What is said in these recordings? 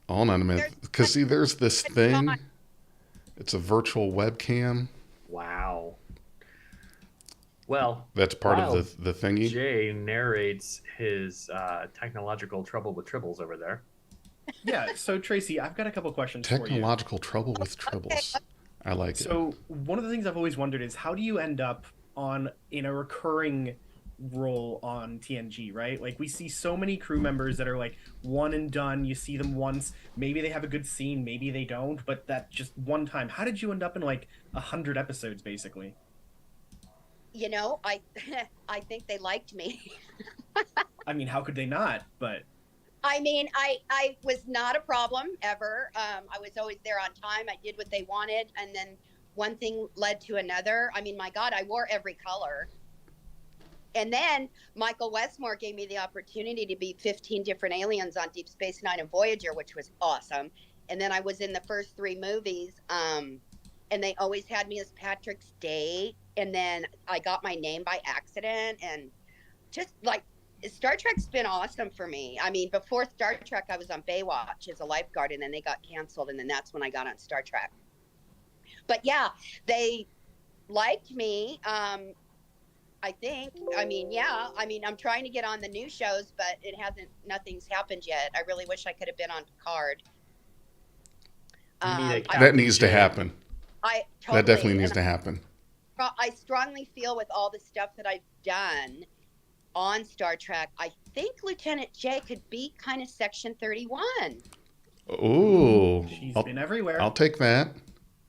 Hold on a minute. There's Because see, there's this it's not. thing. It's a virtual webcam Wow. Well, that's part of while the thingy. Jay narrates his technological trouble with tribbles over there. Yeah, so Tracee, I've got a couple questions for you. Technological trouble with Okay, tribbles. I like it. So one of the things I've always wondered is how do you end up on in a recurring role on TNG, right? Like we see so many crew members that are like one and done. You see them once, maybe they have a good scene, maybe they don't, but that just one time. How did you end up in like 100 episodes, basically? I I think they liked me. I mean, how could they not? But I mean, I was not a problem ever. I was always there on time. I did what they wanted, and then one thing led to another. I mean, my God, I wore every color. And then Michael Westmore gave me the opportunity to be 15 different aliens on Deep Space Nine and Voyager, which was awesome. And then I was in the first three movies, and they always had me as Patrick's date. And then I got my name by accident, and just like Star Trek's been awesome for me. I mean, before Star Trek, I was on Baywatch as a lifeguard, and then they got canceled, and then that's when I got on Star Trek. But yeah, they liked me. I think. I mean, yeah. I mean, I'm trying to get on the new shows, but it hasn't. Nothing's happened yet. I really wish I could have been on Picard. You need a I That Captain needs to Jay. happen. I That definitely totally, needs and to happen. I strongly feel with all the stuff that I've done on Star Trek, I think Lieutenant Jay could be kind of Section 31. Ooh, she's I'll, been everywhere. I'll take that.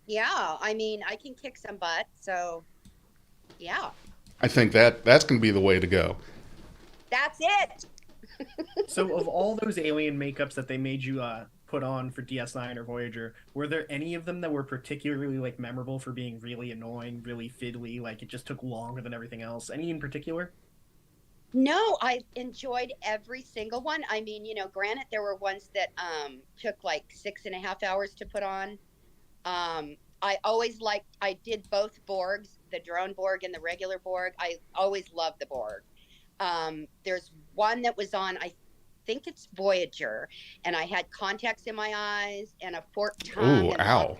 Yeah, I mean, I can kick some butt, so yeah, I think that's going to be the way to go. that's it. So, of all those alien makeups that they made you put on for DS9 or Voyager, were there any of them that were particularly like memorable for being really annoying, really fiddly, like it just took longer than everything else? Any in particular? No, I enjoyed every single one. I mean, granted, there were ones that took like 6.5 hours to put on. I did both Borgs, the drone Borg and the regular Borg. I always loved the Borg. There's one that was on, I think it's Voyager, and I had contacts in my eyes and a forked tongue Ooh, and long. ow.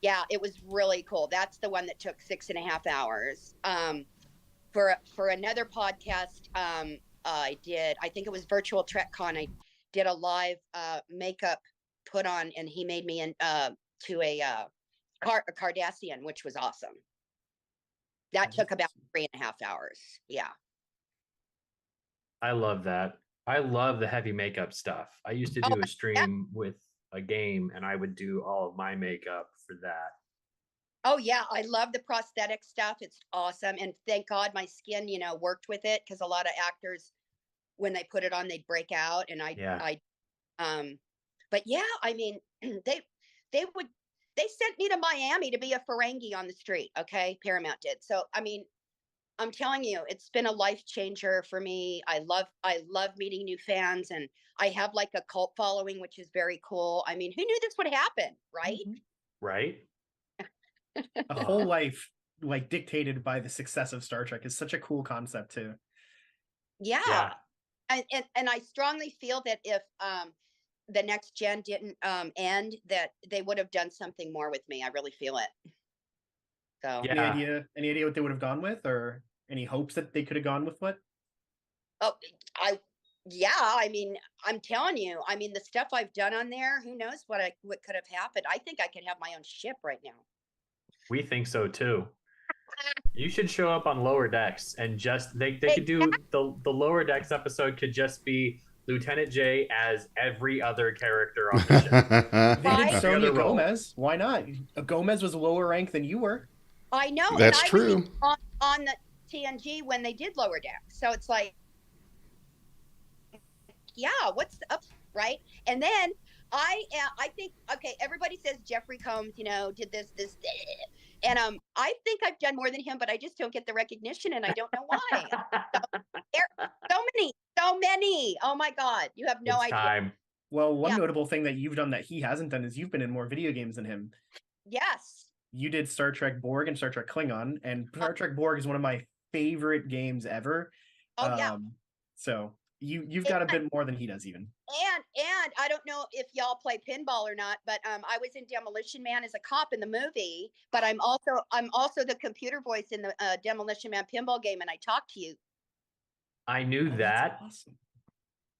Yeah, it was really cool. That's the one that took 6.5 hours. For another podcast, I think it was Virtual TrekCon. I did a live makeup put on, and he made me to a Cardassian, which was awesome. That took about 3.5 hours. Yeah. I love that. I love the heavy makeup stuff. I used to Oh, do a yeah. stream with a game and I would do all of my makeup for that. Oh, yeah. I love the prosthetic stuff. It's awesome. And thank God my skin, worked with it, because a lot of actors, when they put it on, they'd break out. And Yeah. um, but yeah, I mean, they would, they sent me to Miami to be a Ferengi on the street. Okay. Paramount did. So, I mean, I'm telling you, it's been a life changer for me. I love meeting new fans, and I have like a cult following, which is very cool. I mean, who knew this would happen, right? Mhm. Right? A whole life like dictated by the success of Star Trek is such a cool concept too. Yeah. Yeah. And I strongly feel that if the next gen didn't end, that they would have done something more with me. I really feel it. So, Any Yeah. idea? Any idea what they would have gone with, or any hopes that they could have gone with what? oh, I yeah, I mean, I'm telling you, I mean, the stuff I've done on there, who knows what could have happened. I think I could have my own ship right now. We think so too. You should show up on lower decks and just they could Exactly. do the lower decks episode could just be Lieutenant J as every other character on the ship. They did Right? Every other Sonia role. Gomez. Why not? Gomez was a lower rank than you were. I know, and That's I was even true. on the TNG when they did lower deck. So it's like, yeah, what's up, right? And then I think, okay, everybody says Jeffrey Combs, did this, and I think I've done more than him, but I just don't get the recognition, and I don't know why. There, so many. Oh my God, you have no It's idea. time. Well, one Yeah. notable thing that you've done that he hasn't done is you've been in more video games than him. Yes. You did Star Trek Borg and Star Trek Klingon, and Star Trek Borg is one of my favorite games ever. Oh yeah. So you've It, got a bit more than he does even. And I don't know if y'all play pinball or not, but I was in Demolition Man as a cop in the movie, but I'm also the computer voice in the Demolition Man pinball game, and I talk to you. I knew Oh, that. that's awesome.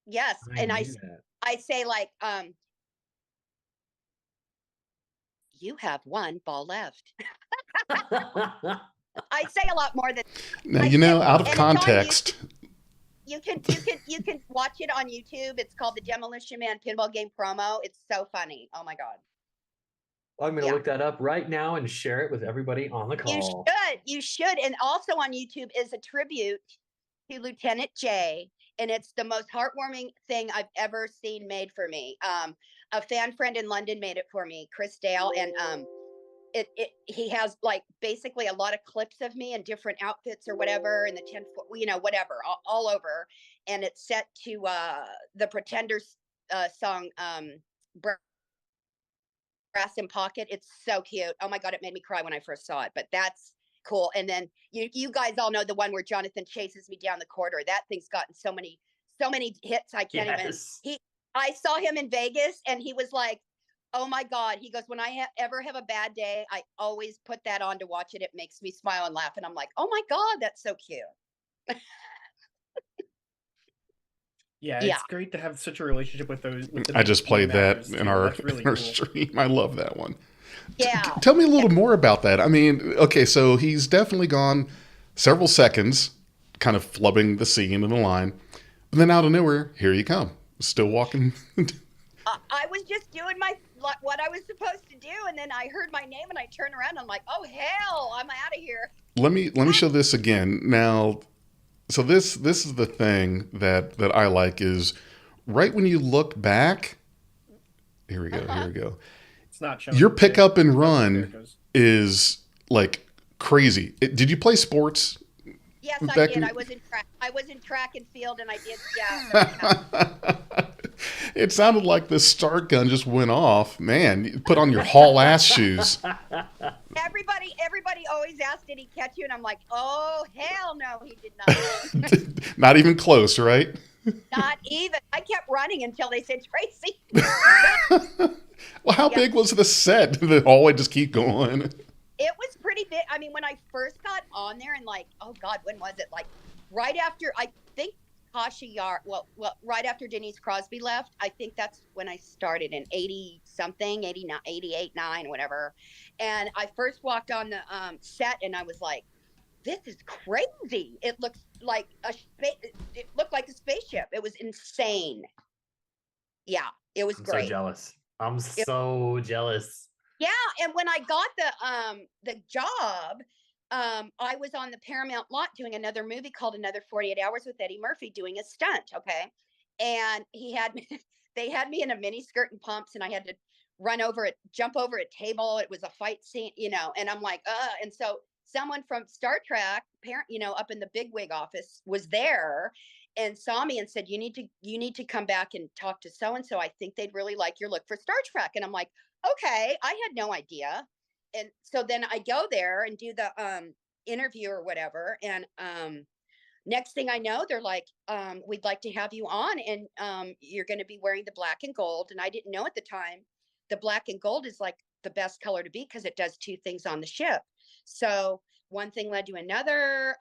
Yes, I and knew that. I say like you have one ball left. I say a lot more than Now, I you know, say, out of and it's on context, you can watch it on YouTube. It's called the Demolition Man pinball game promo. It's so funny. Oh my god. I'm going to Yeah. look that up right now and share it with everybody on the call. You should. And also on YouTube is a tribute to Lieutenant J, and it's the most heartwarming thing I've ever seen made for me. A fan friend in London made it for me, Chris Dale, and he has like basically a lot of clips of me in different outfits or whatever, and the 10-foot, whatever, all over, and it's set to the Pretenders song, Brass in Pocket. It's so cute. Oh my god, it made me cry when I first saw it. But that's cool. And then you guys all know the one where Jonathan chases me down the corridor. That thing's gotten so many hits. I can't even. I saw him in Vegas, and he was like, "Oh my god!" He goes, "When I ever have a bad day, I always put that on to watch it. It makes me smile and laugh." And I'm like, "Oh my god, that's so cute." Yeah, it's great to have such a relationship with those. With the I just played that members, in too. our, That's really in our cool. stream. I love that one. Yeah. Tell me a little more about that. I mean, okay, so he's definitely gone several seconds, kind of flubbing the scene and the line. But then out of nowhere, here you come. Still walking. I was just doing what I was supposed to do, and then I heard my name, and I turned around, and I'm like, "Oh hell, I'm out of here." Let me show this again. Now, so this is the thing that I like is right when you look back. Here we go. Here we go. It's not showing. Your pick up and There it run goes. is like crazy. Did you play sports? Yes, I Back did. in- I was in track and field, and I did. Yeah. It sounded like the start gun just went off. Man, you put on your haul ass shoes. Everybody always asked, "Did he catch you?" And I'm like, "Oh hell no, he did not. Not even close, right? Not even." I kept running until they said, "Tracee." Well, how big was the set? Did the hallway just keep going? It was pretty big. I mean, when I first got on there, and like, oh god, when was it? Like right after, I think Tasha Yar. Well, right after Denise Crosby left, I think that's when I started in 80 something, 89, 88, 9, whatever. And I first walked on the set, and I was like, "This is crazy! It looks like it looked like a spaceship. It was insane." Yeah, it was I'm great. so jealous. I'm so jealous. Yeah, and when I got the job, I was on the Paramount lot doing another movie called Another 48 Hours with Eddie Murphy, doing a stunt. Okay, and they had me in a mini skirt and pumps, and I had to jump over a table. It was a fight scene, and I'm like, and so someone from Star Trek, up in the bigwig office, was there and saw me and said, you need to come back and talk to so and so. I think they'd really like your look for Star Trek. And I'm like, okay, I had no idea. And so then I go there and do the interview or whatever, and next thing I know, they're like, we'd like to have you on, and you're going to be wearing the black and gold. And I didn't know at the time the black and gold is like the best color to be, because it does two things on the ship. So one thing led to another,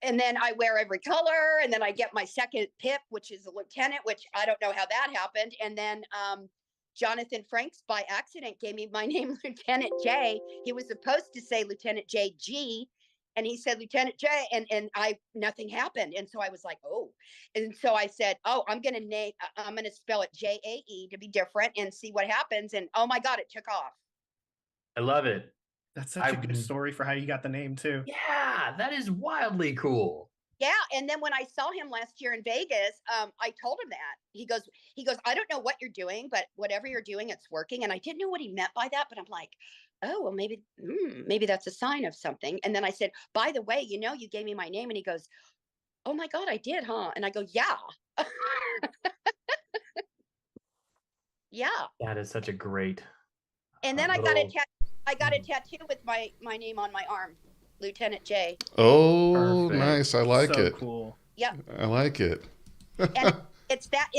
and then I wear every color, and then I get my second PIP, which is a lieutenant, which I don't know how that happened. And then Jonathan Franks, by accident, gave me my name, Lieutenant J. He was supposed to say Lieutenant JG, and he said Lieutenant J, and nothing happened. And so I was like, oh. And so I said, oh, I'm going to spell it JAE to be different and see what happens. And oh my God, it took off. I love it. That's such a good story for how you got the name too. Yeah, that is wildly cool. Yeah, and then when I saw him last year in Vegas, I told him that. He goes, I don't know what you're doing, but whatever you're doing, it's working. And I didn't know what he meant by that, but I'm like, oh, well, maybe that's a sign of something. And then I said, by the way, you gave me my name. And he goes, oh my God, I did, huh? And I go, yeah. Yeah. That is such a great. And then I got a tattoo with my name on my arm, Lieutenant J. Oh, Perfect. nice. I like so it. Cool. Yep. I like it. it's that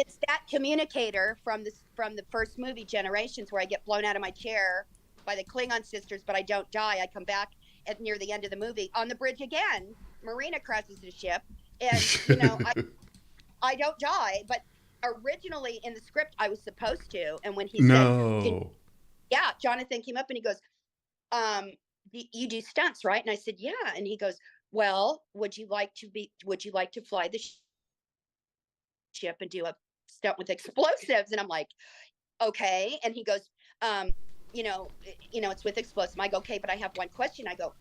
communicator from the first movie Generations, where I get blown out of my chair by the Klingon sisters, but I don't die. I come back at near the end of the movie on the bridge again. Marina crashes the ship, and I don't die. But originally in the script, I was supposed to. And when he said, No. "Yeah," Jonathan came up and he goes, "You do stunts, right?" And I said, "Yeah." And he goes, "Well, would you like to fly the ship and do a stunt with explosives?" And I'm like, "Okay." And he goes, "It's with explosives." I go, "Okay, but I have one question." I go,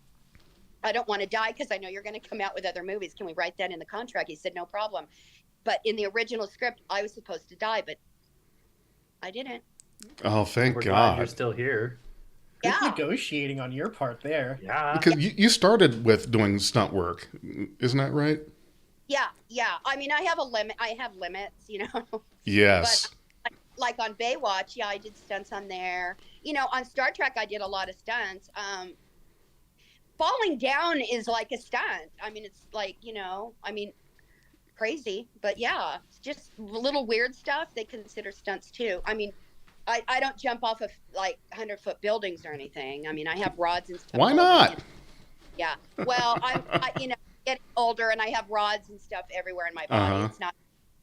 "I don't want to die because I know you're going to come out with other movies. Can we write that in the contract?" He said, "No problem." But in the original script, I was supposed to die, but I didn't. Oh, thank We're glad you're God. still here. Good Yeah. negotiating on your part there. Yeah. Because you started with doing stunt work, isn't that right? Yeah. I mean, I have limits, Yes. But like on Baywatch, yeah, I did stunts on there. On Star Trek, I did a lot of stunts. Falling down is like a stunt. I mean, it's like, crazy, but yeah, it's just little weird stuff they consider stunts too. I mean, I don't jump off of like 100-foot buildings or anything. I mean, I have rods and stuff Why all over me. not? Yeah. Well, getting older and I have rods and stuff everywhere in my body.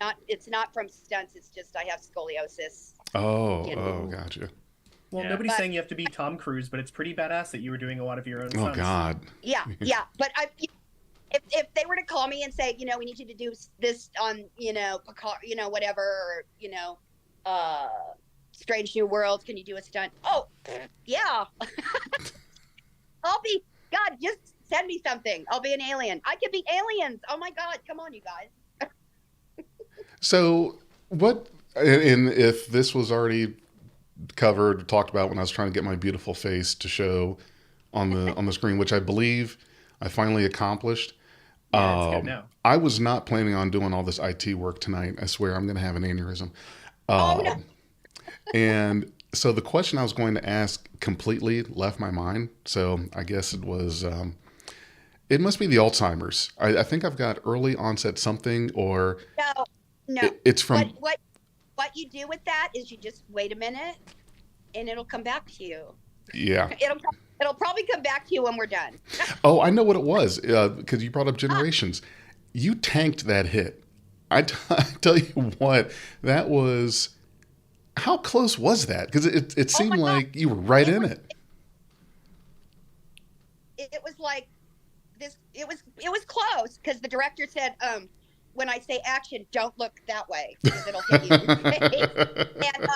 Uh-huh. It's not from stunts. It's just I have scoliosis. Oh, gotcha. Well, Yeah. nobody's saying you have to be Tom Cruise, but it's pretty badass that you were doing a lot of your own Oh, stunts. God. Yeah. But if they were to call me and say, we need you to do this on, Picard, whatever, or, Strange New Worlds, can you do a stunt? Oh, yeah. God, just send me something. I'll be an alien. I could be aliens. Oh my God. Come on, you guys. So, and if this was already covered, talked about when I was trying to get my beautiful face to show on the screen, which I believe I finally accomplished. Yeah, it's good now. I was not planning on doing all this IT work tonight. I swear I'm going to have an aneurysm. Oh, no. And so the question I was going to ask completely left my mind. So I guess it was, it must be the Alzheimer's. I think I've got early onset something, or No. It's from. What you do with that is you just wait a minute, and it'll come back to you. Yeah. It'll probably come back to you when we're done. Oh, I know what it was, because you brought up Generations. You tanked that hit. I tell you what, that was. How close was that? Because it seemed like you were right in it. It was like this. It was close because the director said, when I say action, don't look that way because it'll hit you in the face. And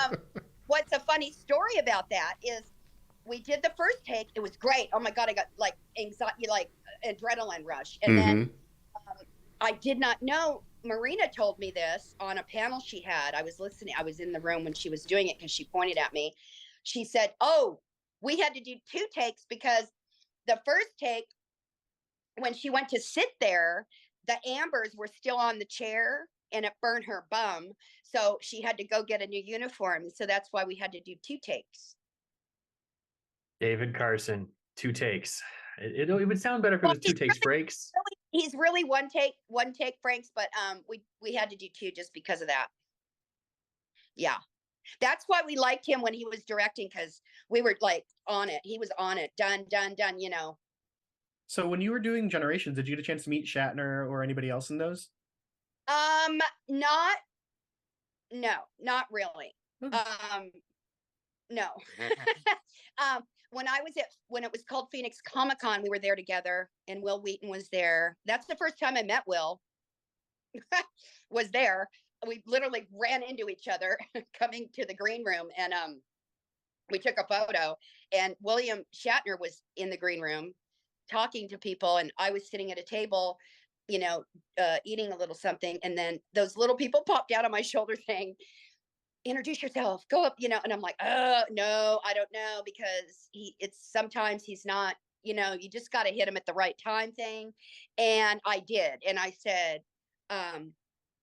what's a funny story about that is we did the first take. It was great. Oh my God, I got like anxiety, like adrenaline rush. And then I did not know. Marina told me this on a panel she had. I was listening. I was in the room when she was doing it because she pointed at me. She said, "Oh, we had to do 2 takes because the first take, when she went to sit there, the ambers were still on the chair and it burned her bum. So she had to go get a new uniform. So that's why we had to do 2 takes." David Carson, 2 takes. It would sound better if it was 2 takes, Frakes. He's really one take Franks, but we had to do 2 just because of that. Yeah. That's why we liked him when he was directing, because we were like on it. He was on it. Done. So when you were doing Generations, did you get a chance to meet Shatner or anybody else in those? Not really. No. When it was called Phoenix Comic-Con, we were there together, and Will Wheaton was there. That's the first time I met Will. Was there. We literally ran into each other coming to the green room, and we took a photo, and William Shatner was in the green room talking to people, and I was sitting at a table, eating a little something, and then those little people popped out on my shoulder saying, "Introduce yourself, go up," and I'm like, "Oh, no, I don't know," because sometimes he's not, you just got to hit him at the right time thing. And I did. And I said,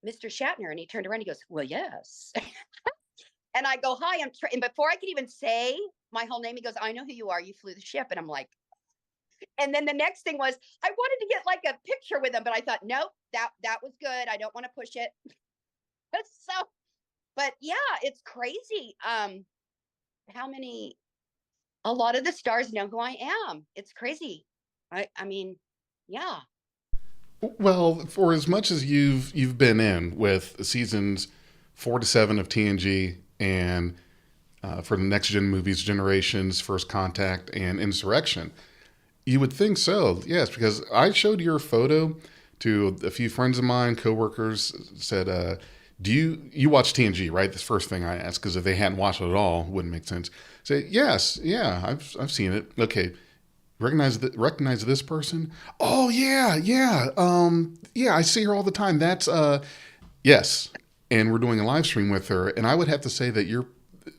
"Mr. Shatner." And he turned around, he goes, "Well, yes." And I go, "Hi, and before I could even say my whole name, he goes, "I know who you are. You flew the ship." And I'm like, and then the next thing was, I wanted to get like a picture with him, but I thought, nope, that was good. I don't want to push it. So, but yeah, it's crazy. How many? A lot of the stars know who I am. It's crazy. I mean, yeah. Well, for as much as you've been in with seasons 4 to 7 of TNG and for the next gen movies, Generations, First Contact, and Insurrection, you would think so, yes, because I showed your photo to a few friends of mine, coworkers, said, "Do you watch TNG?" Right, the first thing I asked, because if they hadn't watched it at all, it wouldn't make sense. Say, "Yes, yeah, I've seen it." Okay, recognize this person? Oh yeah, yeah, yeah, I see her all the time. That's yes, and we're doing a live stream with her, and I would have to say that you're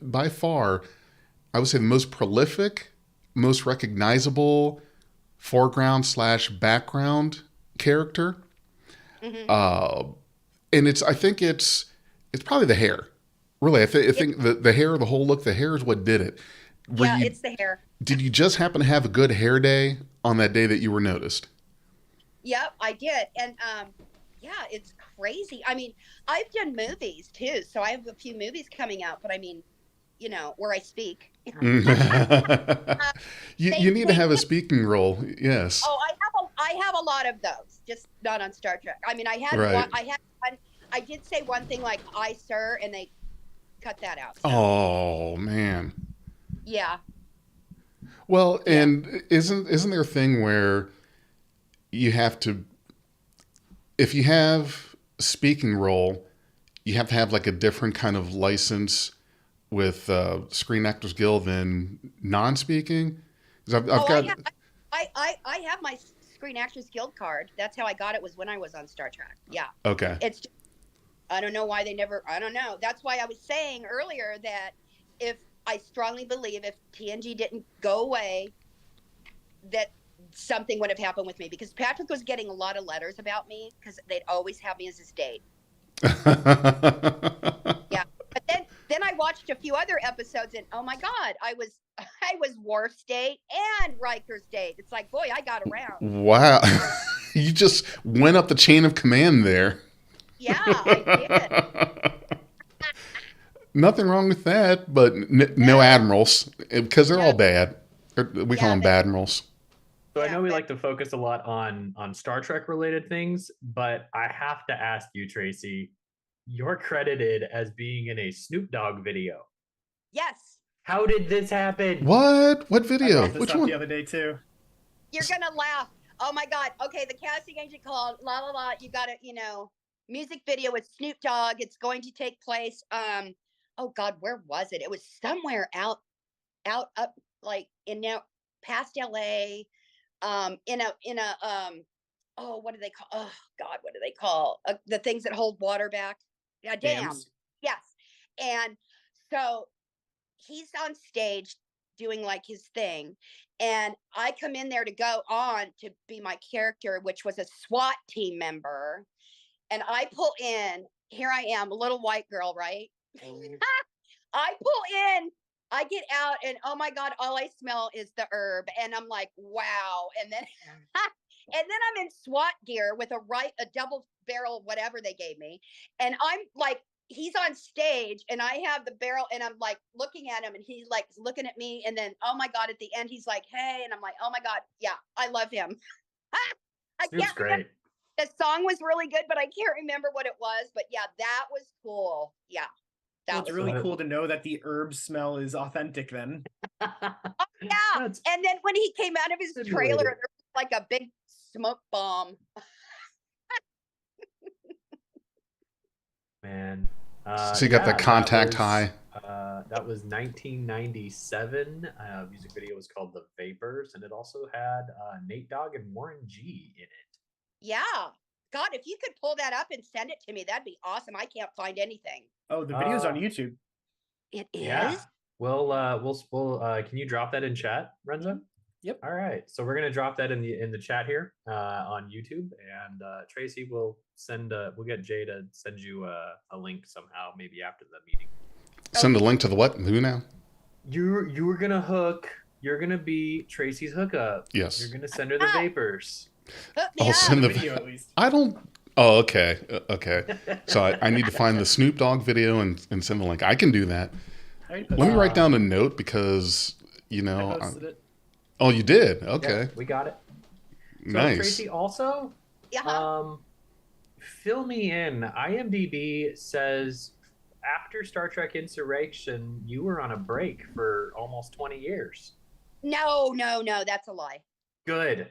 by far, I would say, the most prolific, most recognizable foreground slash background character. Hmm. Uh, and I think it's probably the hair. Really, I It, think the hair, the whole look, the hair is what did it. Were yeah, you, it's the hair. did you just happen to have a good hair day on that day that you were noticed? Yep, I did. And yeah, it's crazy. I mean, I've done movies too, so I have a few movies coming out, but I mean, where I speak. you Uh, you need to they have a do. speaking role. Yes. Oh, I have a lot of those, just not on Star Trek. I mean, Right. I had one. I did say one thing like "I sir," and they cut that out. So Oh man. yeah, Well, yeah. and isn't there a thing where you have to, if you have a speaking role, you have to have like a different kind of license with Screen Actors Guild than non-speaking? Because I've Oh, got I have my Screen Actors Guild card. That's how I got it. Was when I was on Star Trek. Yeah, okay. it's I don't know why they never, I don't know. That's why I was saying earlier that if I strongly believe if TNG didn't go away, that something would have happened with me because Patrick was getting a lot of letters about me because they'd always have me as his date. Yeah. But then I watched a few other episodes and oh my God, I was Worf's date and Riker's date. It's like, boy, I got around. Wow. You just went up the chain of command there. Yeah, I did. Nothing wrong with that, but no No, admirals because they're all no, bad. We call yeah, them but bad admirals. So I yeah, know we but like to focus a lot on Star Trek related things, but I have to ask you, Tracee, you're credited as being in a Snoop Dogg video. yes. How did this happen? What I video? brought this Which up the one? other day too. You're gonna laugh. Oh my God. Okay, the casting agent called. La la la. You got it. Music video with Snoop Dogg. It's going to take place. Oh God, where was it? It was somewhere out up like in now past LA. In a oh, what do they call? Oh God, what do they call the things that hold water back? A dam. Dams. Yes. And so he's on stage doing like his thing and I come in there to go on to be my character which was a SWAT team member and I pull in. Here I am, a little white girl, right? I pull in, I get out and oh my God, all I smell is the herb and I'm like wow. And then and then I'm in SWAT gear with a double barrel whatever they gave me and I'm like he's on stage and I have the barrel and I'm like looking at him and he's like looking at me and then oh my God at the end he's like hey and I'm like oh my God yeah I love him. I Snoop's can't remember. great. The song was really good but I can't remember what it was but yeah that was cool. Yeah, Well, that it's was So really cool. cool to know that the herb smell is authentic then. Yeah, that's and then when he came out of his trailer there simulated. was like a big smoke bomb. Man. So you got that Yeah, contact high. that was 1997. Music video was called "The Vapors," and it also had Nate Dogg and Warren G in it. Yeah. God, if you could pull that up and send it to me, that'd be awesome. I can't find anything. Oh, the video's on Uh, YouTube. It yeah. is? We'll can you drop that in chat, Renzo? Yep. All right, so we're gonna drop that in the chat here on YouTube, and Tracee will we'll get Jay to send you a link somehow, maybe after the meeting. Send a Okay. link to the what? Who now? You're gonna you're gonna be Tracee's hookup. You're Yes. gonna send her the Ah, vapors. hook me I'll up. send The the. video at least. I don't. Oh, okay. Okay. So I need to find the Snoop Dogg video and send the link. I can do that. I already Let me posted write it. down a note because, I posted it. oh, you did? Yep, Okay. we got it. So Nice. Tracee, also, Yeah. fill me in. IMDb says after Star Trek Insurrection, you were on a break for almost 20 years. No, that's a lie. Good.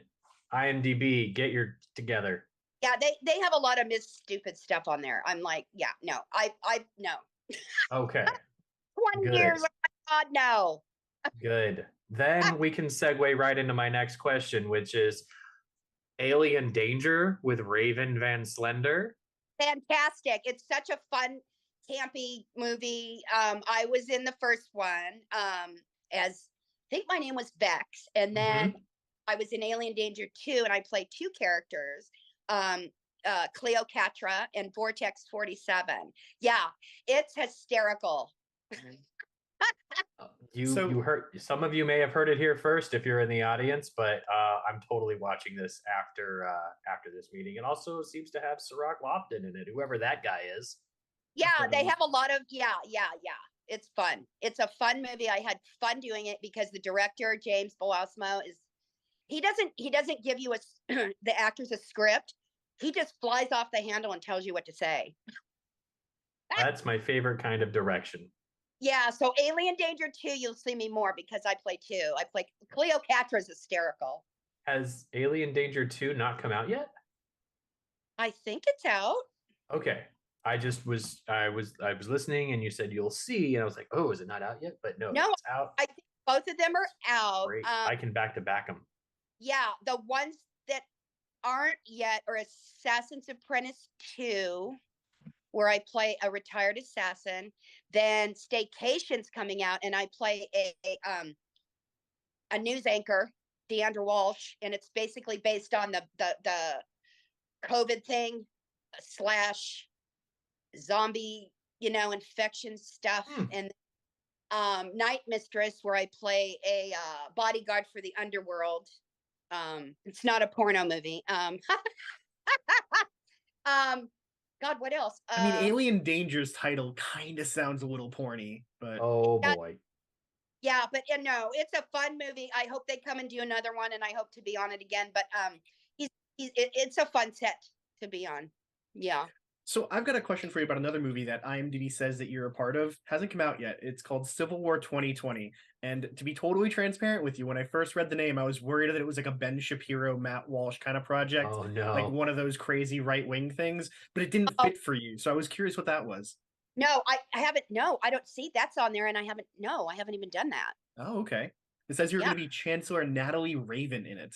IMDb, get your together. Yeah, they have a lot of stupid stuff on there. I'm like, yeah, no, I no. Okay. 20 Good. years. Oh my God, no. Good. Then we can segue right into my next question, which is Alien Danger with Raven Van Slender. Fantastic. It's such a fun, campy movie. I was in the first one as I think my name was Vex, and then I was in Alien Danger 2, and I played two characters, Cleopatra and Vortex 47. Yeah, it's hysterical. You heard, some of you may have heard it here first if you're in the audience, but I'm totally watching this after this meeting. It also seems to have Sirach Lofton in it, whoever that guy is. Yeah, they have a lot of yeah. It's fun. It's a fun movie. I had fun doing it because the director James Boasmo is he doesn't give you the actors a script. He just flies off the handle and tells you what to say. That's my favorite kind of direction. Yeah, so Alien Danger 2, you'll see me more because I play 2. I play Cleopatra's hysterical. Has Alien Danger 2 not come out yet? I think it's out. Okay. I was listening and you said you'll see, and I was like, oh, is it not out yet? But no, it's out. I think both of them are out. Great. I can back them. Yeah, the ones that aren't yet are Assassin's Apprentice 2, where I play a retired assassin. Then Staycation's coming out, and I play a news anchor, Deandra Walsh, and it's basically based on the COVID thing / zombie, infection stuff. And Night Mistress, where I play a bodyguard for the underworld. It's not a porno movie. God, what else? I mean, Alien Danger's title kind of sounds a little porny, but oh boy. Yeah, but no, it's a fun movie. I hope they come and do another one, and I hope to be on it again. But it's a fun set to be on. Yeah. So I've got a question for you about another movie that IMDb says that you're a part of. Hasn't come out yet. It's called Civil War 2020. And to be totally transparent with you, when I first read the name, I was worried that it was like a Ben Shapiro, Matt Walsh kind of project. Oh no. Like one of those crazy right-wing things, but it didn't fit for you. So I was curious what that was. No, I haven't. No, I don't see that's on there, and I haven't even done that. Oh, okay. It says you're going to be Chancellor Natalie Raven in it.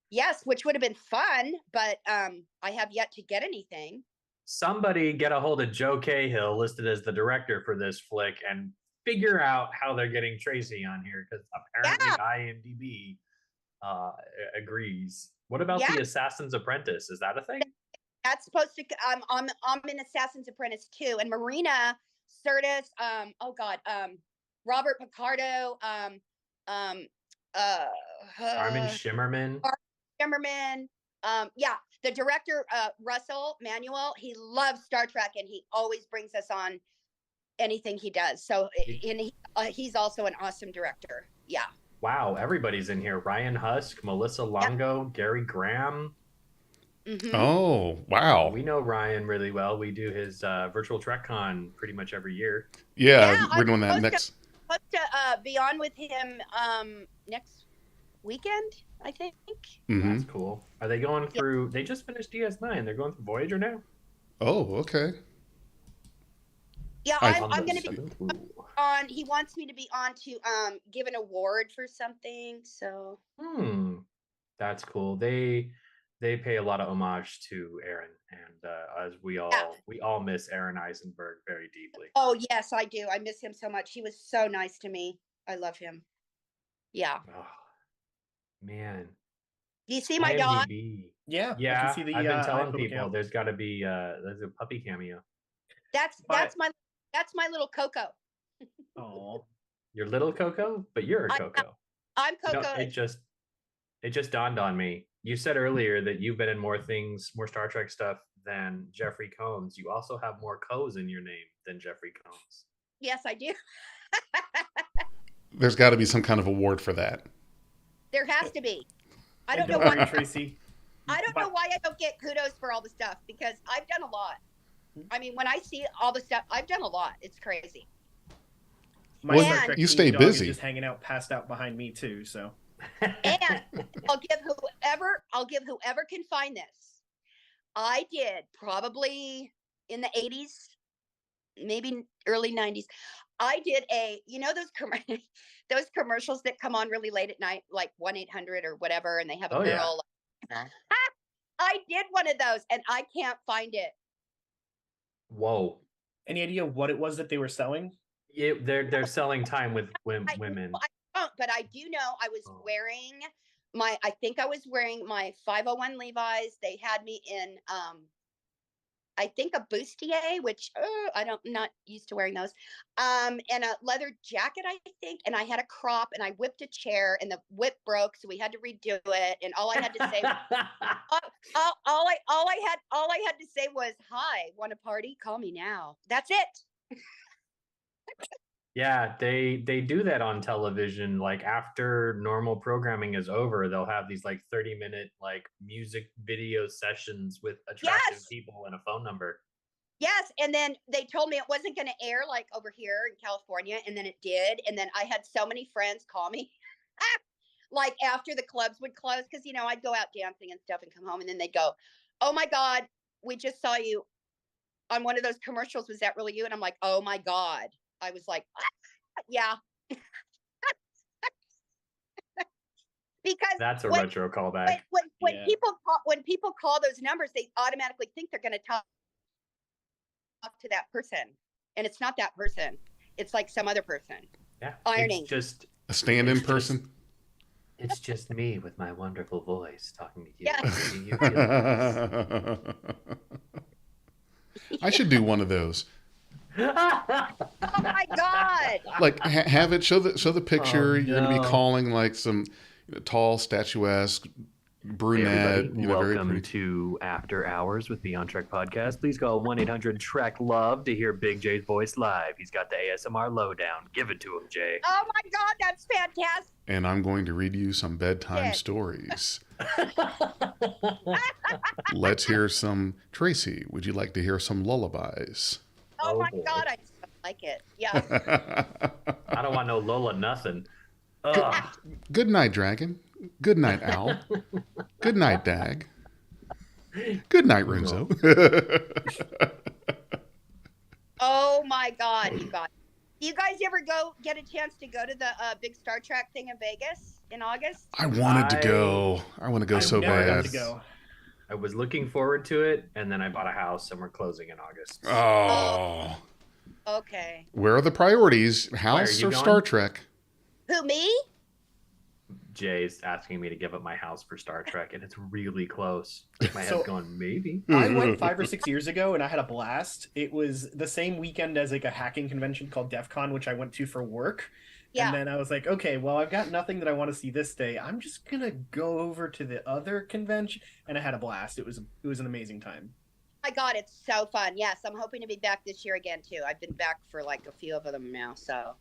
Yes, which would have been fun, but I have yet to get anything. Somebody get a hold of Joe Cahill, listed as the director for this flick, and figure out how they're getting Tracee on here, because apparently IMDb agrees. What about the Assassin's Apprentice? Is that a thing? That's supposed to. I'm in Assassin's Apprentice 2, and Marina Sirtis. Robert Picardo. Armin Shimmerman. The director Russell Manuel. He loves Star Trek, and he always brings us on anything he does. So, he's also an awesome director. Yeah. Wow, everybody's in here. Ryan Husk, Melissa Longo, Gary Graham. Mm-hmm. Oh, wow. We know Ryan really well. We do his virtual TrekCon pretty much every year. Yeah, we're doing that next. Supposed to be on with him next weekend, I think. Mm-hmm. That's cool. Are they going through? They just finished DS9. They're going through Voyager now. Oh, okay. Yeah, I'm going to be on. He wants me to be on to give an award for something. So. That's cool. They pay a lot of homage to Aaron, and as we all miss Aaron Eisenberg very deeply. Oh yes, I do. I miss him so much. He was so nice to me. I love him. Yeah. Oh, man. Do you see my dog? Yeah. I can see the, I've been telling people account. there's got to be there's a puppy cameo. That's my little Coco. Oh, your little Coco, but you're a Coco. I'm Coco. No, it just dawned on me. You said earlier that you've been in more Star Trek stuff than Jeffrey Combs, you also have more Co's in your name than Jeffrey Combs. Yes, I do. There's got to be some kind of award for that. There has to be. I And don't know worry, why. Tracee. I don't know why I don't get kudos for all the stuff, because I've done a lot. I mean, when I see all the stuff, I've done a lot. It's crazy. My Well, Star Trek you team stay dog is busy. just hanging out, passed out behind me too. So And I'll give whoever can find this. I did probably in the 80s, maybe early 90s. I did those commercials that come on really late at night, like 1-800 or whatever, and they have a Oh, yeah. girl. I did one of those, and I can't find it. Whoa. any idea what it was that they were selling? They're selling time with women. I don't, but I do know I was Oh. wearing I think I was wearing my 501 Levi's. They had me in I think a bustier, which not used to wearing those. And a leather jacket, I think. And I had a crop, and I whipped a chair, and the whip broke, so we had to redo it. And all I had to say, all I had to say was, "Hi, want a party? Call me now." That's it. Yeah, they do that on television. Like after normal programming is over, they'll have these like 30-minute like music video sessions with attractive Yes. people and a phone number. Yes, and then they told me it wasn't going to air like over here in California, and then it did. And then I had so many friends call me, like after the clubs would close, because I'd go out dancing and stuff and come home, and then they'd go, "Oh my God, we just saw you on one of those commercials. Was that really you?" And I'm like, "Oh my God." I was like, yeah. Because That's a when, retro callback. when Yeah. people call those numbers, they automatically think they're going to talk to that person, and it's not that person. It's like some other person. Yeah, Ironing. it's just A stand-in It's person. it's just me with my wonderful voice talking to you. Yeah. making you feel nice. I should do one of those. Oh my God. Like have it show the picture. Oh, You're going to be no. calling like some tall, statuesque brunette. Hey, everybody, Very welcome pretty. to After Hours with Beyond Trek Podcast. Please call 1-800-TREK-LOVE to hear Big J's voice live. He's got the ASMR lowdown. Give it to him, Jay. Oh my God, that's fantastic. And I'm going to read you some bedtime Yeah. stories. Let's hear some. Tracee, would you like to hear some lullabies? Oh, Oh, my boy. God, I so like it. Yeah. I don't want no Lola nothing. Ugh. Good night, dragon. Good night, owl. Good night, Dag. Good night, Renzo. Oh my God, you guys. Do you guys ever get a chance to go to the big Star Trek thing in Vegas in August? I wanted to go. I want to go I so Never got bad. to go. I was looking forward to it, and then I bought a house, and we're closing in August. Oh. Okay. Where are the priorities? House you or going? Star Trek? Who, me? Jay's asking me to give up my house for Star Trek, and it's really close. My head's So- going, maybe. I went 5 or 6 years ago and I had a blast. It was the same weekend as like a hacking convention called DEF CON, which I went to for work. Yeah. And then I was like, okay, well, I've got nothing that I want to see this day. I'm just gonna go over to the other convention, and I had a blast. It was an amazing time. My God, it's so fun. Yes, I'm hoping to be back this year again too. I've been back for like a few of them now, so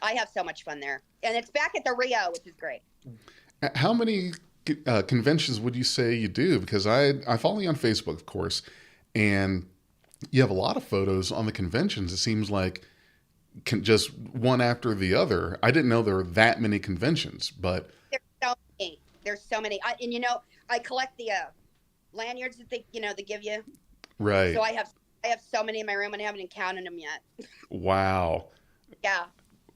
I have so much fun there. And it's back at the Rio, which is great. How many conventions would you say you do? Because I follow you on Facebook, of course, and you have a lot of photos on the conventions. It seems like just one after the other. I didn't know there were that many conventions, but There's so many. There's so many. And I collect the lanyards that they give you. right. So I have so many in my room, and I haven't even counted them yet. Wow. Yeah.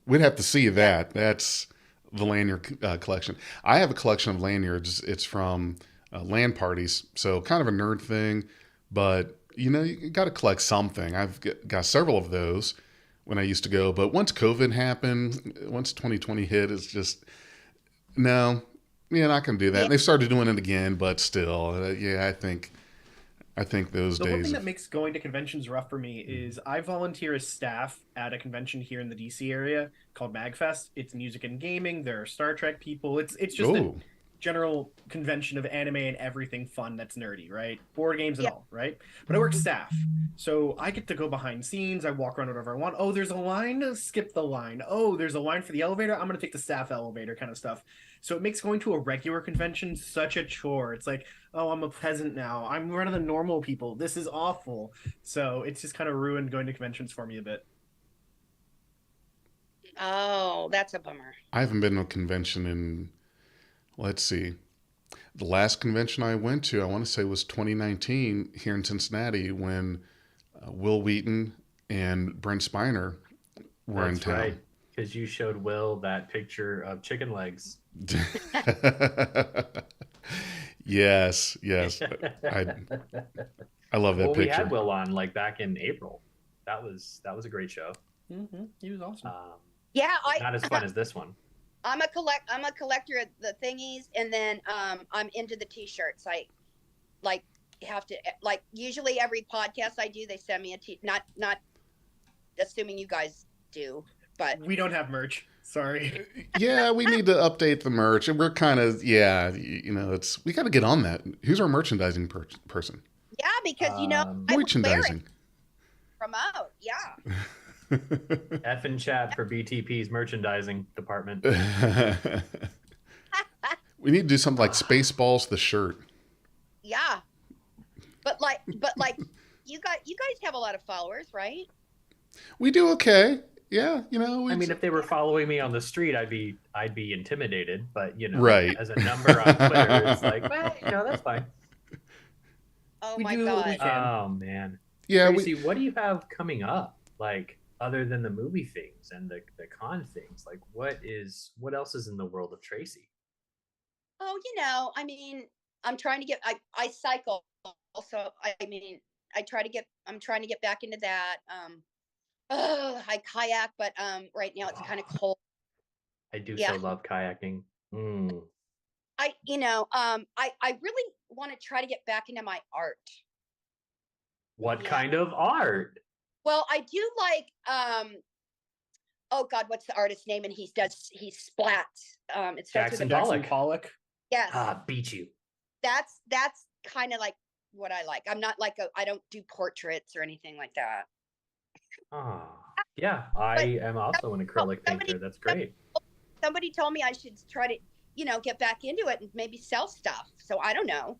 We'd have to see that. That's the lanyard collection. I have a collection of lanyards. It's from LAN parties, so kind of a nerd thing, but you got to collect something. I've got several of those when I used to go, but once COVID happened, once 2020 hit, it's just no, not gonna do that. Yeah. And they started doing it again, but still, I think those The one days. thing that makes going to conventions rough for me is I volunteer as staff at a convention here in the DC area called MagFest. It's music and gaming. There are Star Trek people. It's just Oh, general convention of anime and everything fun that's nerdy, right? Board games and Yeah. all, right? But I work staff, so I get to go behind scenes. I walk around whatever I want. Oh, there's a line, skip the line. Oh, there's a line for the elevator. I'm gonna take the staff elevator, kind of stuff. So it makes going to a regular convention such a chore. It's like, oh, I'm a peasant now. I'm one of the normal people. This is awful. So it's just kind of ruined going to conventions for me a bit. Oh, that's a bummer. I haven't been to a convention in, let's see, the last convention I went to, I want to say was 2019 here in Cincinnati when Will Wheaton and Brent Spiner were in That's town. right. Because you showed Will that picture of chicken legs. Yes, yes. I love that Well, we picture. had Will on like back in April. That was a great show. He was awesome. Yeah, Not as fun as this one. I'm a collector of the thingies, and then I'm into the t-shirts. I like have to like usually every podcast I do, they send me a not assuming you guys do, but We don't have merch. Sorry. Yeah, we need to update the merch, and we're kind of it's we got to get on that. Who's our merchandising person? yeah, because I wear it, Merchandising. promote, yeah. F and chat for BTP's merchandising department. We need to do something like Spaceballs the shirt. Yeah. But like you guys have a lot of followers, right? We do okay. Yeah, I mean, if they were following me on the street, I'd be intimidated. But Right. as a number on Twitter, it's like, well, that's fine. Oh We my do what we god. can. Oh man, yeah, Tracee, what do you have coming up? Like, other than the movie things and the con things, like what else is in the world of Tracee? Oh, I mean, I'm trying to get I cycle, so I mean, I'm trying to get back into that. I kayak, but right now it's kind of cold. I do Yeah. so love kayaking. I really want to try to get back into my art. What Yeah. kind of art? Well, I do like oh god, what's the artist's name? And he splats. It starts Jackson with a Pollock. Pollock. yes. Beat you. That's kind of like what I like. I'm not like I don't do portraits or anything like that. Yeah, I am also an acrylic painter. That's great. Somebody told me I should try to, get back into it and maybe sell stuff. So I don't know.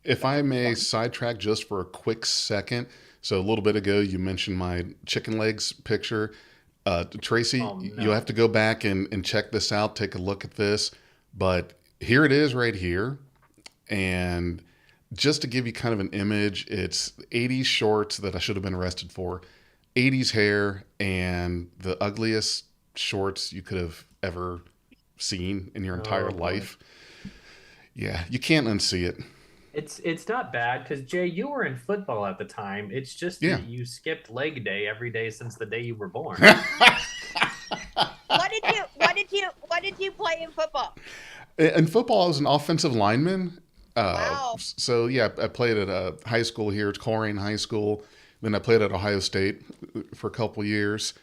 If I may sidetrack just for a quick second. So a little bit ago, you mentioned my chicken legs picture. Tracee, Oh, no. you have to go back and check this out. Take a look at this. But here it is right here. And just to give you kind of an image, it's 80s shorts that I should have been arrested for, 80s hair, and the ugliest shorts you could have ever seen in your entire Oh, boy. life. Yeah, you can't unsee it. It's not bad because Jay, you were in football at the time. It's just Yeah. that you skipped leg day every day since the day you were born. What did you play in football? In football, I was an offensive lineman. Wow. So yeah, I played at a high school here. It's Coleraine High School. Then I played at Ohio State for a couple years.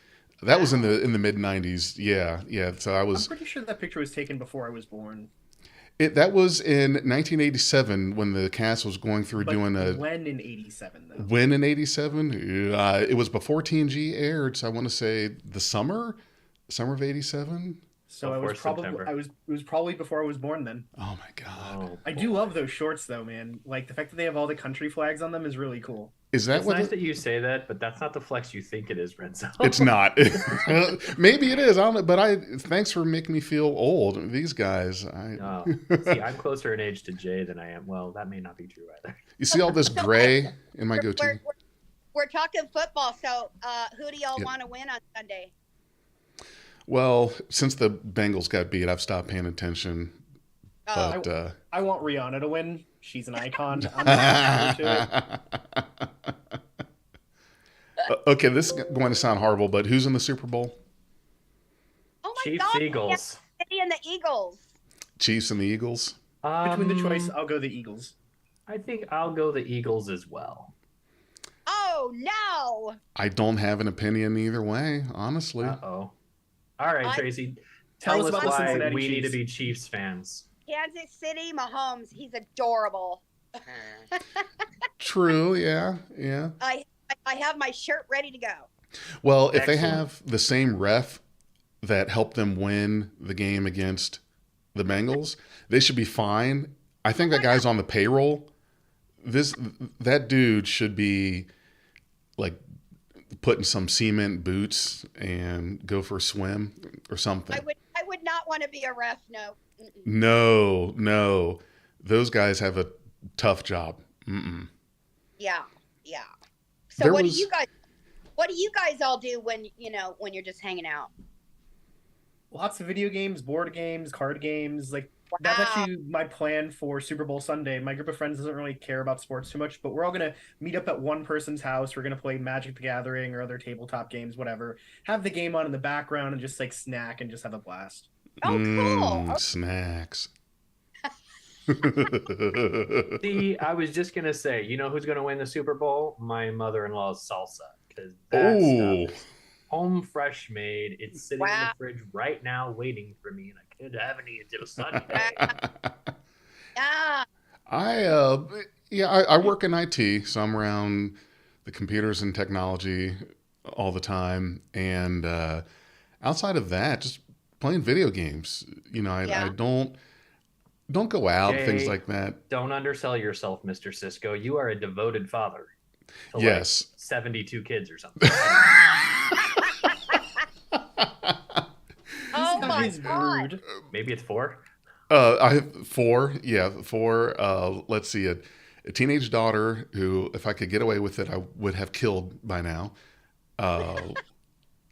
That was in the mid '90s. Yeah. So I I'm was. pretty sure that picture was taken before I was born. That was in 1987 when the cast was going through But doing a. when in '87 though? When in '87? It was before TNG aired. So I want to say the summer of '87. So I Before was probably September. it was probably before I was born then. Oh my God! Oh, I do boy. love those shorts though, man. Like the fact that they have all the country flags on them is really cool. Is that It's what? nice that you say that, but that's not the flex you think it is, Renzo. It's not. Maybe it is. I don't know. But thanks for making me feel old. These guys. See, I'm closer in age to Jay than I am. Well, that may not be true either. You see all this gray in my goatee? We're talking football. So who do y'all Yep. want to win on Sunday? Well, since the Bengals got beat, I've stopped paying attention. Oh, But I want Rihanna to win. She's an icon. I'm looking forward to it. okay, this is going to sound horrible, but who's in the Super Bowl? oh my Chiefs, God! Eagles. City and the Eagles. Chiefs and the Eagles. Between the choice, I'll go the Eagles. I think I'll go the Eagles as well. Oh no! I don't have an opinion either way, honestly. Uh-oh. All right, I- Tracee. Tell us Tell us about the why Cincinnati we need to Chiefs. be Chiefs fans. Kansas City, Mahomes, he's adorable. True. Yeah. Yeah. I have my shirt ready to go. Well, if they Excellent. have the same ref that helped them win the game against the Bengals, they should be fine. I think that Why not? guy's on the payroll. This that dude should be like put in some cement boots and go for a swim or something. I would not want to be a ref. No. Mm-mm. No, no, those guys have a tough job. Mm-mm. Yeah, yeah. So There was what do you guys all do when when you're just hanging out? Lots of video games, board games, card games. Like that's Wow. actually my plan for Super Bowl Sunday. My group of friends doesn't really care about sports too much, but we're all gonna meet up at one person's house. We're gonna play Magic the Gathering or other tabletop games, whatever. Have the game on in the background and just like snack and just have a blast. Oh, cool. snacks. See, I was just gonna say, you know who's gonna win the Super Bowl? My mother-in-law's salsa, because that stuff Oh, is home fresh made. It's sitting in the Wow. fridge right now, waiting for me, and I can't have any until Sunday. Yeah. I yeah, I work in IT, so I'm around the computers and technology all the time, and outside of that, just playing video games. I Yeah. don't go out, things Jay, like that. don't undersell yourself, Mr. Cisco. You are a devoted father to like Yes. 72 kids or something. I don't know. Oh That my is God. rude. Maybe it's 4. I have four. Yeah, four. Let's see, a teenage daughter who, if I could get away with it, I would have killed by now. Uh,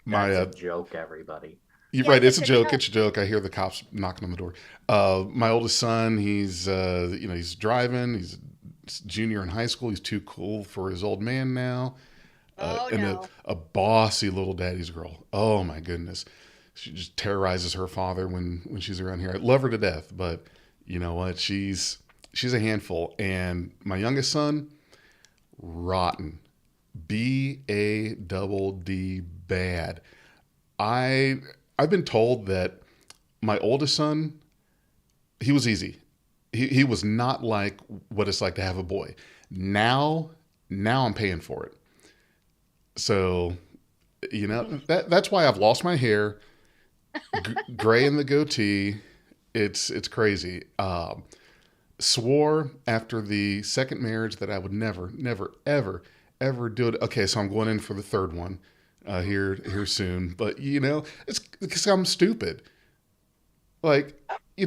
my That's a joke, everybody. You're Yes, right. It's it's a a joke. joke. It's a joke. I hear the cops knocking on the door. My oldest son, he's driving. He's a junior in high school. He's too cool for his old man now. Oh And no. a bossy little daddy's girl. Oh my goodness, she just terrorizes her father when she's around here. I love her to death, but you know what? She's a handful. And my youngest son, rotten. BADD bad. I I've been told that my oldest son, he was easy. He was not like what it's like to have a boy. Now I'm paying for it. So, that's why I've lost my hair, gray in the goatee. It's crazy. Swore after the second marriage that I would never, never, ever, ever do it. Okay, so I'm going in for the third one here soon. But it's because I'm stupid. Like,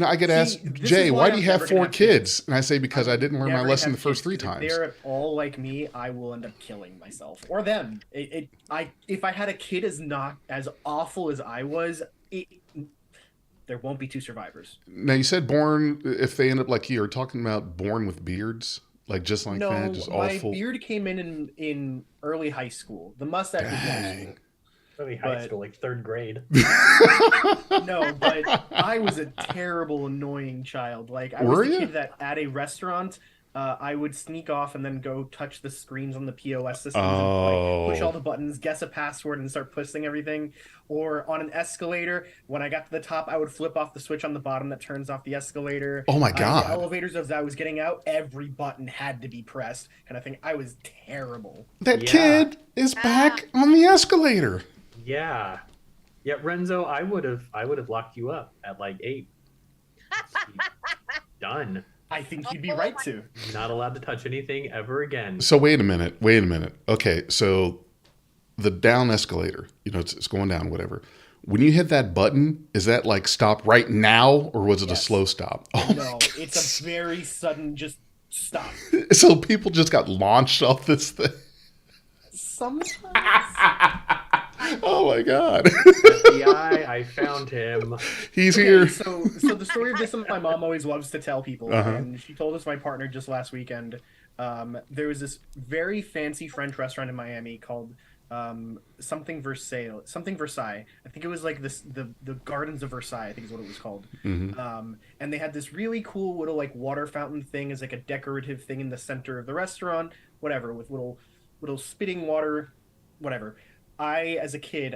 I get See, asked, this is Jay, why why do I'm you have never gonna four have kids. kids? And I say I because I will didn't learn my never lesson the have first kids three because if times. they're all like me, I will end up killing myself or them. If I had a kid as not as awful as I was, there won't be two survivors. Now you said born. If they end up like you, are talking about born with beards, like just like that, No, just all my full. beard came in early high school. The mustache was middle Dang. school. Probably high But school, like 3rd grade. no, but I was a terrible, annoying child. Like I was Were the you? kid that at a restaurant, I would sneak off and then go touch the screens on the POS systems and like push all Oh, the buttons, guess a password, and start pushing everything. Or on an escalator, when I got to the top, I would flip off the switch on the bottom that turns off the escalator. oh my In the God! elevators, as I was getting out, every button had to be pressed, and I think I was terrible. That Yeah. kid is Ah. back on the escalator. Yeah. Yeah, Renzo, I would have locked you up at like 8. Done. I think you'd be Oh right my- to. Not allowed to touch anything ever again. So wait a minute. Wait a minute. Okay, so the down escalator, it's going down, whatever. When you hit that button, is that like stop right now, or was it a Yes. slow stop? Oh my No, it's goodness. a very sudden just stop. So people just got launched off this thing. Sometimes. Oh my God. FBI, I found him. He's Okay, here. so the story of this one my mom always loves to tell people, Uh-huh. and she told us my partner just last weekend. There was this very fancy French restaurant in Miami called something Versailles. I think it was like the Gardens of Versailles. I think is what it was called. And they had this really cool little like water fountain thing as like a decorative thing in the center of the restaurant, whatever, with little spitting water, whatever. As a kid,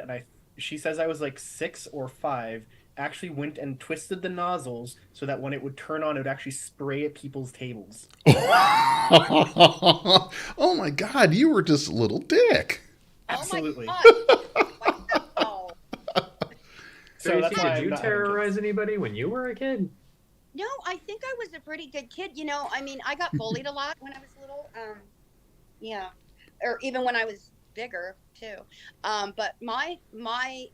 she says I was like 6 or 5, actually went and twisted the nozzles so that when it would turn on, it would actually spray at people's tables. Oh my God, you were just a little dick. Oh my Absolutely. God. Wow. So that's Tracee, why did I'm you not having kids. terrorize anybody when you were a kid? No, I think I was a pretty good kid. I mean, I got bullied a lot when I was little. Yeah, or even when I was bigger too. But my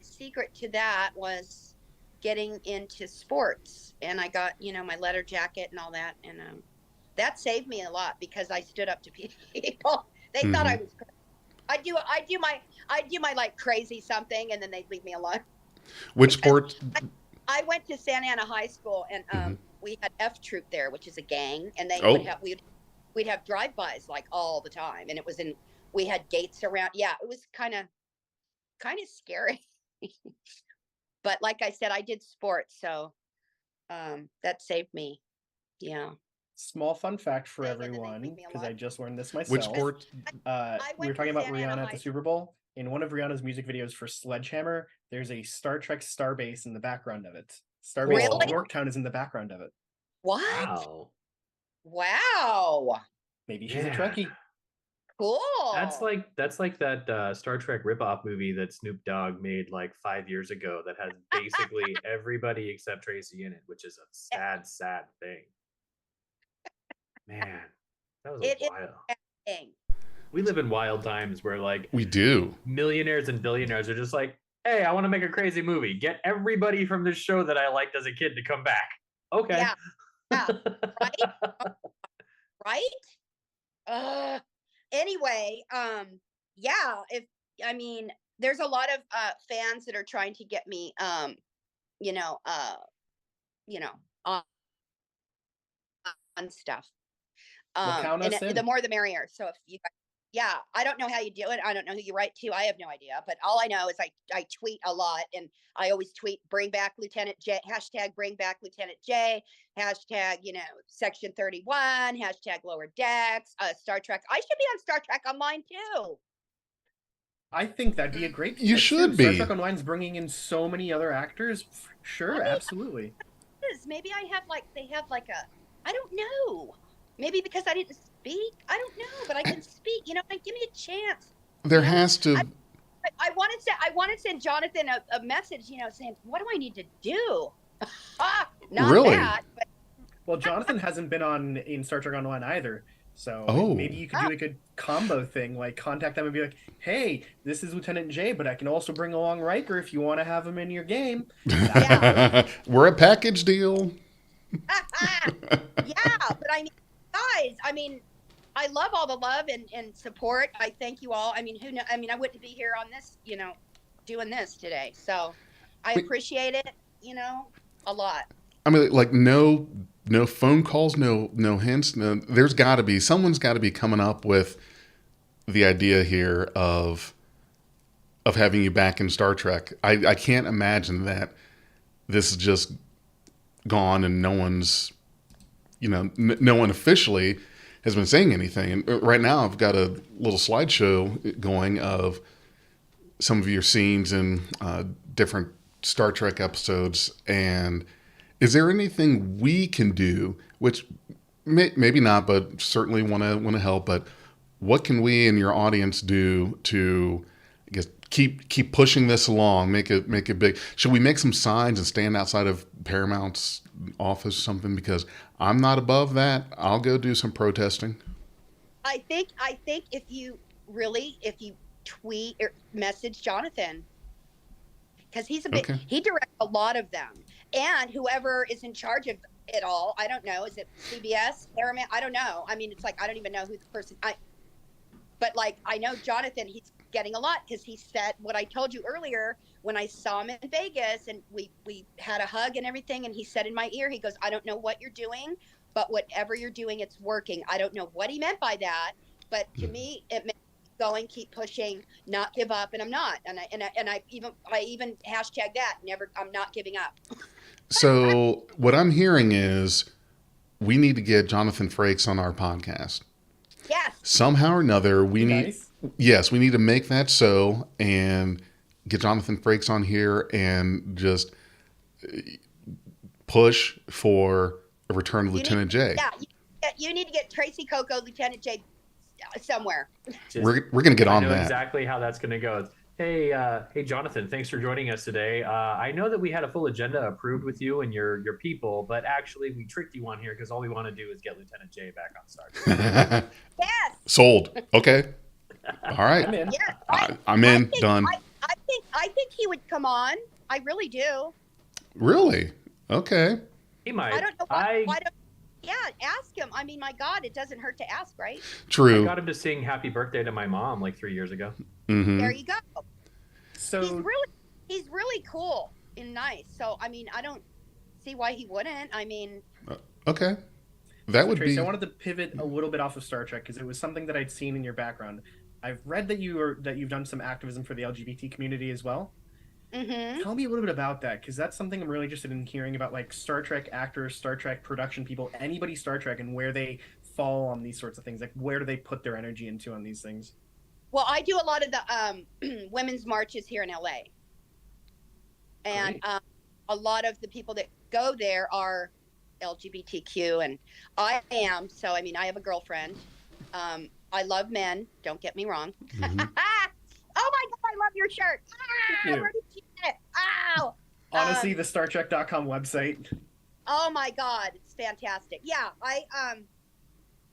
secret to that was getting into sports, and I got my letter jacket and all that, and that saved me a lot because I stood up to people. They thought I Hmm. was crazy. I do my like crazy something, and then they'd leave me alone Which because sport? I went to Santa Ana High School, and Mhm. we had F Troop there, which is a gang, and they would Oh, have we'd have drive-bys like all the time, and we had gates around. Yeah, it was kind of scary. But like I said, I did sports, so that saved me. Yeah. Small fun fact for And then they leave everyone, me because alone. I just learned this which myself. sport? I We were went to talking about Santa Ana Rihanna at the High. Super Bowl. In one of Rihanna's music videos for Sledgehammer, there's a Star Trek starbase in the background of it. Starbase Really? Cool. Yorktown is in the background of it. What? Wow. Wow. Maybe she's a Yeah. Trekkie. Cool. That's like that Star Trek ripoff movie that Snoop Dogg made like 5 years ago that has basically everybody except Tracee in it, which is a sad, sad thing. Man, that was a It is wild. a thing. We live in wild times where like We do. millionaires and billionaires are just like, hey, I want to make a crazy movie. Get everybody from this show that I liked as a kid to come back. Okay. Yeah. Yeah. Right? Right? Anyway, yeah, if I mean, there's a lot of fans that are trying to get me you know, uh, you know, on stuff. Well, count And us the in. more the merrier. So if you guys, yeah, I don't know how you do it. I don't know who you write to. I have no idea. But all I know is I tweet a lot, and I always tweet bring back Lieutenant J, hashtag bring back Lieutenant J, hashtag, section 31, hashtag lower decks, Star Trek. I should be on Star Trek Online too. I think that'd be a great You fit, should too. Star be. Trek Online's bringing in so many other actors. Sure, I mean, absolutely. maybe they have like I don't know. Maybe because I didn't speak. I don't know, but I can speak. Like, give me a chance. There You know, has I to. I want to send Jonathan a message. Saying what do I need to do? Not Really? that, but Well, Jonathan hasn't been on in Star Trek Online either. So Oh. maybe you could do like a combo thing, like contact them and be like, "Hey, this is Lieutenant J, but I can also bring along Riker if you want to have him in your game." We're a package deal. yeah. But I mean, guys, I love all the love and support. I thank you all. I mean, who know? I mean, I wouldn't be here on this, doing this today. So I appreciate it, a lot. I mean, like no phone calls, no hints. No, someone's got to be coming up with the idea here of having you back in Star Trek. I can't imagine that this is just gone and no one's, no one officially has been saying anything. And right now, I've got a little slideshow going of some of your scenes in different Star Trek episodes. And is there anything we can do, which maybe not, but certainly want to help? But what can we and your audience do to, I guess, keep pushing this along, make it big? Should we make some signs and stand outside of Paramount's office or something? Because I'm not above that. I'll go do some protesting. I think if you tweet or message Jonathan, because Okay. he directs a lot of them, and whoever is in charge of it all, I don't know, is it CBS, Paramount? I don't know. I mean, it's like I don't even know who the person. But like I know Jonathan, he's getting a lot because he said what I told you earlier when I saw him in Vegas, and we had a hug and everything, and he said in my ear, he goes, "I don't know what you're doing, but whatever you're doing, it's working." I don't know what he meant by that, but to me, it meant going, keep pushing, not give up, and I'm not, and I even hashtag that, never, I'm not giving up. So what I'm hearing is we need to get Jonathan Frakes on our podcast. Yes. Somehow or another, we need to make that so and get Jonathan Frakes on here and just push for a return of You need, Lieutenant J. yeah, you need to get Tracee Cocco, Lieutenant J, somewhere. Just, We're gonna get I on know that. exactly how that's going to go. Hey, Jonathan, thanks for joining us today. I know that we had a full agenda approved with you and your people, but actually we tricked you on here because all we want to do is get Lieutenant J back on Star Trek. Yes. Sold. Okay. All right. I'm in. Yeah. I'm in. think, Done. I think he would come on. I really do. Really? Okay. He might. I don't know why don't. Yeah, ask him. I mean, my God, it doesn't hurt to ask, right? I True. got him to sing "Happy Birthday" to my mom like 3 years ago. Mm-hmm. There you go. So He's really cool and nice. So I mean, I don't see why he wouldn't. I mean, Okay. That would Tracee, be. I wanted to pivot a little bit off of Star Trek because it was something that I'd seen in your background. I've read that you've done some activism for the LGBT community as well. mm-hmm. Tell me a little bit about that, because that's something I'm really interested in hearing about, like Star Trek actors, Star Trek production people, anybody Star Trek, and where they fall on these sorts of things. Like, where do they put their energy into on these things? Well, I do a lot of the women's marches here in LA, and a lot of the people that go there are LGBTQ, and I am. So I mean, I have a girlfriend. I love men. Don't get me wrong. Mhm. Oh my God, I love your shirt. Thank you. Where did you get it? Ow. Honestly, the StarTrek.com website. Oh my God, it's fantastic. Yeah,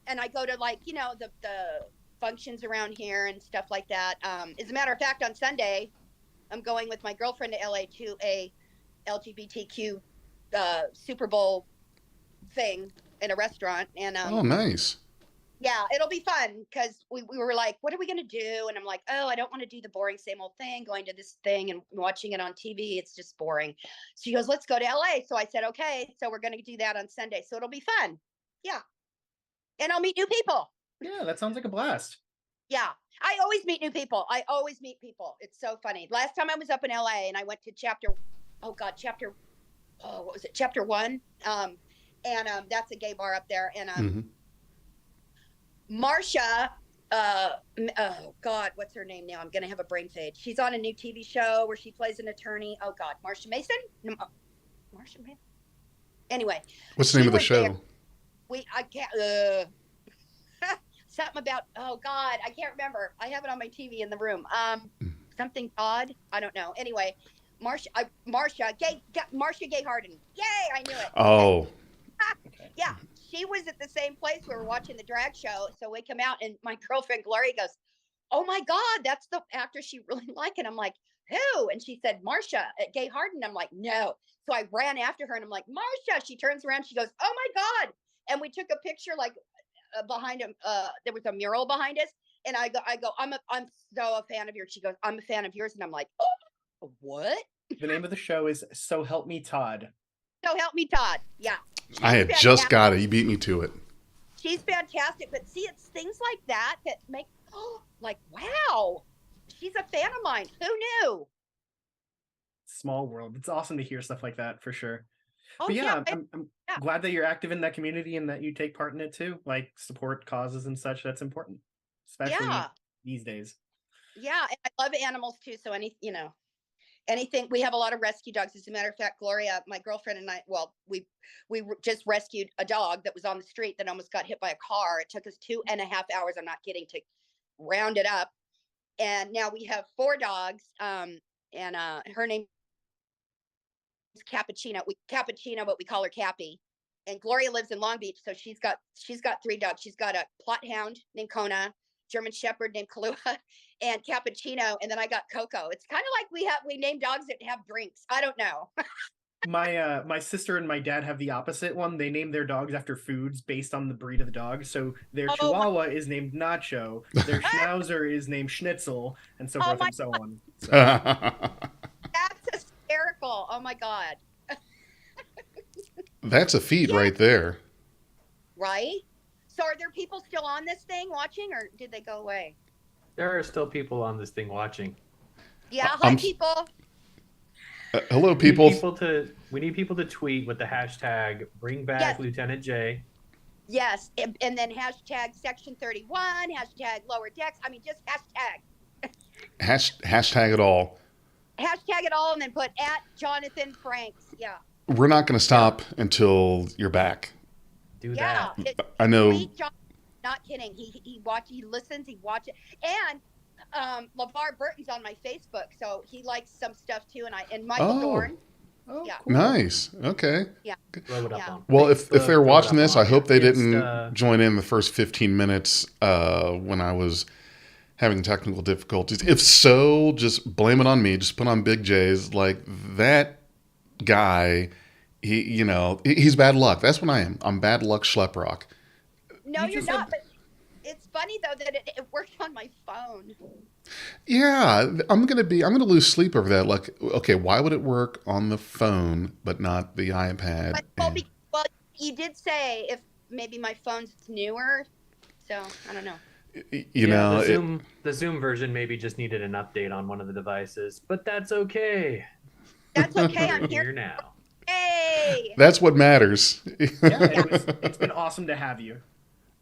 and I go to, like, you know, the functions around here and stuff like that. As a matter of fact, on Sunday, I'm going with my girlfriend to LA to a LGBTQ Super Bowl thing in a restaurant, and Oh, nice. yeah, it'll be fun because we were like, what are we going to do? And I'm like, oh, I don't want to do the boring same old thing, going to this thing and watching it on TV. It's just boring. She goes, let's go to LA. So I said, okay. So we're going to do that on Sunday. So it'll be fun. Yeah. And I'll meet new people. Yeah, that sounds like a blast. Yeah. I always meet new people. It's so funny. Last time I was up in LA and I went to what was it? Chapter 1. That's a gay bar up there. And Mm-hmm. Marsha, oh God, what's her name now? I'm gonna have a brain fade. She's on a new TV show where she plays an attorney. Oh God, Marsha Mason? No, Marsha Mason. Anyway, What's the name of the was show? there. I can't. Something about. Oh God, I can't remember. I have it on my TV in the room. Something Todd. I don't know. Anyway, Marsha Gay Harden. Yay! I knew it. Oh. Yeah, she was at the same place. We were watching the drag show. So we come out and my girlfriend Gloria goes, oh my God, that's the actress she really liked. And I'm like, who? And she said, Marsha at Gay Harden. I'm like, no. So I ran after her and I'm like, Marsha. She turns around. She goes, oh my God. And we took a picture like behind him. There was a mural behind us. And I go, I'm so a fan of yours. She goes, I'm a fan of yours. And I'm like, oh, what? The name of the show is So Help Me Todd. So Help Me Todd. Yeah. I had just got it. You beat me to it. She's fantastic, but see, it's things like that make like, wow, she's a fan of mine. Who knew? Small world. It's awesome to hear stuff like that for sure. Oh But yeah, yeah, I'm yeah. glad that you're active in that community and that you take part in it too. Like support causes and such. That's important, especially these days. Yeah, and I love animals too. So anything. We have a lot of rescue dogs. As a matter of fact, Gloria, my girlfriend and I, well, we just rescued a dog that was on the street that almost got hit by a car. It took us 2.5 hours, I'm not kidding, to round it up. And now we have 4 dogs. And her name is Cappuccino. Cappuccino, but we call her Cappy. And Gloria lives in Long Beach, so she's got 3 dogs. She's got a plot hound named Kona, German Shepherd named Kahlua, and Cappuccino, and then I got Coco. It's kind of like we name dogs that have drinks. I don't know. My sister and my dad have the opposite one. They name their dogs after foods based on the breed of the dog. So their Chihuahua is named Nacho, their Schnauzer is named Schnitzel, and so forth and so on. So. That's hysterical. Oh my God. That's a feat right there. Right? So are there people still on this thing watching, or did they go away? There are still people on this thing watching. Yeah, hi people. Hello, people. We need people to tweet with the hashtag bring back Lieutenant J. Yes, and then hashtag Section 31, hashtag Lower Decks. I mean, just hashtag. Hashtag it all. hashtag it all and then put at Jonathan Franks. Yeah. We're not going to stop until you're back. Do Yeah. that. I know. Tweet John, not kidding. He listens, he watches. And LeVar Burton's on my Facebook, so he likes some stuff too. And Michael Dorn. Oh, Yeah. cool. Nice. Okay. Throw it up Yeah. on Well, if Facebook, they're throw it watching up this, on I hope they didn't Insta. join in the first 15 minutes when I was having technical difficulties. If so, just blame it on me. Just put on Big J's. Like that guy, he's bad luck. That's what I am. I'm bad luck schleprock. No, You you're just not. have- But it's funny though that it worked on my phone. Yeah, I'm gonna lose sleep over that. Like, okay, why would it work on the phone but not the iPad? But well, you did say if maybe my phone's newer, so I don't know. The Zoom version maybe just needed an update on one of the devices, but that's okay. That's okay. I'm We're here here now. Hey. that's what matters. Yeah, it's been awesome to have you.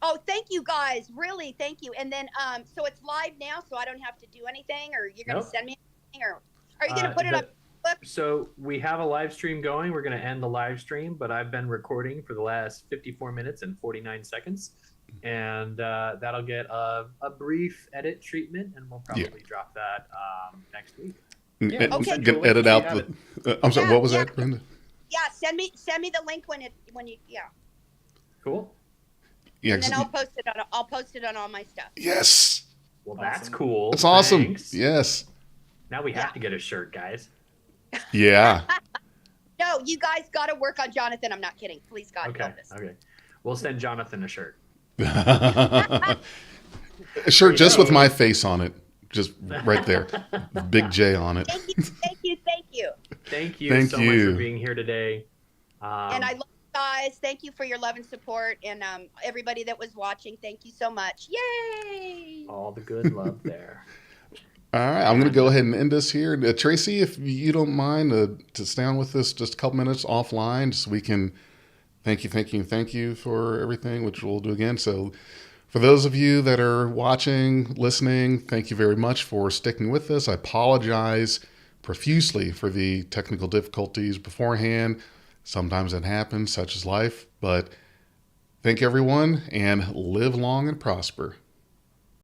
Oh, thank you guys. Really, thank you. And then so it's live now, so I don't have to do anything, or you're gonna Nope. send me anything, or are you gonna put it up? So we have a live stream going. We're going to end the live stream, but I've been recording for the last 54 minutes and 49 seconds. And that'll get a brief edit treatment, and we'll probably drop that next week. Yeah, And okay. you can edit out the. I'm sorry. Yeah, What was yeah. that, Brenda? Yeah, send me the link when you Cool. Yeah. and then I'll post it on all my stuff. Yes. Well, Awesome. that's cool. That's awesome. Thanks. Yes. Now we have Yeah. to get a shirt, guys. Yeah. No, you guys got to work on Jonathan. I'm not kidding. Please, God, Okay. help us. Okay. We'll send Jonathan a shirt. Sure, just with my face on it, just right there, Big J on it. Thank you, thank you, thank you. Thank you Thank so much you. for being here today. And I love you guys. Thank you for your love and support, and everybody that was watching. Thank you so much. Yay! all the good love there. All right, I'm going to go ahead and end this here. Tracee, if you don't mind to stay on with us just a couple minutes offline, so we can thank you for everything, which we'll do again. So for those of you that are watching, listening, thank you very much for sticking with us. I apologize profusely for the technical difficulties beforehand. Sometimes it happens, such is life. But thank everyone, and live long and prosper.